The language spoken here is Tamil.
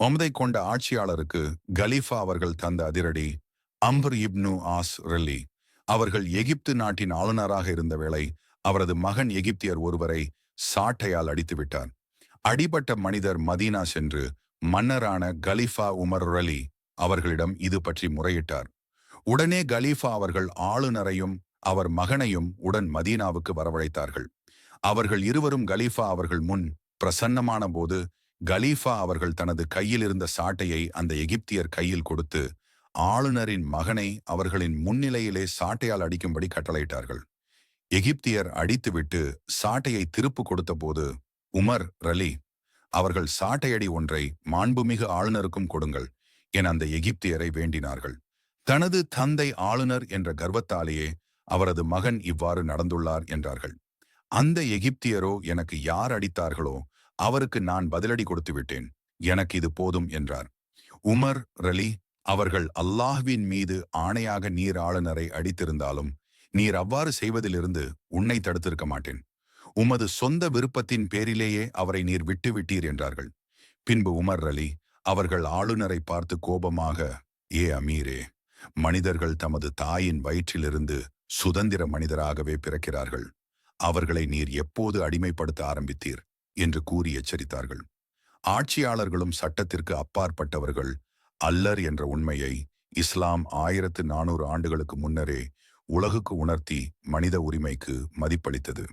ஒமதை கொண்ட ஆட்சியாளருக்கு கலீஃபா அவர்கள் தந்த அதிரடி. அம்ர் இப்னு ஆஸ் ரெல்லி அவர்கள் எகிப்து நாட்டின் ஆளுநராக இருந்த வேளை அவரது மகன் எகிப்தியர் ஒருவரை சாட்டையால் அடித்து விட்டார். அடிபட்ட மனிதர் மதீனா சென்று மன்னரான கலீஃபா உமர் ரலி அவர்களிடம் இது பற்றி முறையிட்டார். உடனே கலீஃபா அவர்கள் ஆளுநரையும் அவர் மகனையும் உடன் மதீனாவுக்கு வரவழைத்தார்கள். அவர்கள் இருவரும் கலீஃபா அவர்கள் முன் பிரசன்னமான போது கலீஃபா அவர்கள் தனது கையில் இருந்த சாட்டையை அந்த எகிப்தியர் கையில் கொடுத்து ஆளுநரின் மகனை அவர்களின் முன்னிலையிலே சாட்டையால் அடிக்கும்படி கட்டளையிட்டார்கள். எகிப்தியர் அடித்துவிட்டு சாட்டையை திருப்பு கொடுத்தபோது உமர் ரலி அவர்கள் சாட்டையடி ஒன்றை மாண்புமிகு ஆளுநருக்கும் கொடுங்கள் என அந்த எகிப்தியரை வேண்டினார்கள். தனது தந்தை ஆளுநர் என்ற கர்வத்தாலேயே அவரது மகன் இவ்வாறு நடந்துள்ளார் என்றார்கள். அந்த எகிப்தியரோ எனக்கு யார் அடித்தார்களோ அவருக்கு நான் பதிலடி கொடுத்து விட்டேன், எனக்கு இது போதும் என்றார். உமர் ரலி அவர்கள் அல்லாஹ்வின் மீது ஆணையாக நீர் ஆளுநரை அடித்திருந்தாலும் நீர் அவ்வாறு செய்வதிலிருந்து உன்னை தடுத்திருக்க மாட்டேன். உமது சொந்த விருப்பத்தின் பேரிலேயே அவரை நீர் விட்டுவிட்டீர் என்றார்கள். பின்பு உமர் ரலி அவர்கள் ஆளுநரை பார்த்து கோபமாக, ஏ அமீரே, மனிதர்கள் தமது தாயின் வயிற்றிலிருந்து சுதந்திர மனிதராகவே பிறக்கிறார்கள். அவர்களை நீர் எப்போது அடிமைப்படுத்த ஆரம்பித்தீர் என்று கூறி எச்சரித்தார்கள். ஆட்சியாளர்களும் சட்டத்திற்கு அப்பாற்பட்டவர்கள் அல்லர் என்ற உண்மையை இஸ்லாம் 1400 ஆண்டுகளுக்கு முன்னரே உலகுக்கு உணர்த்தி மனித உரிமைக்கு மதிப்பளித்தது.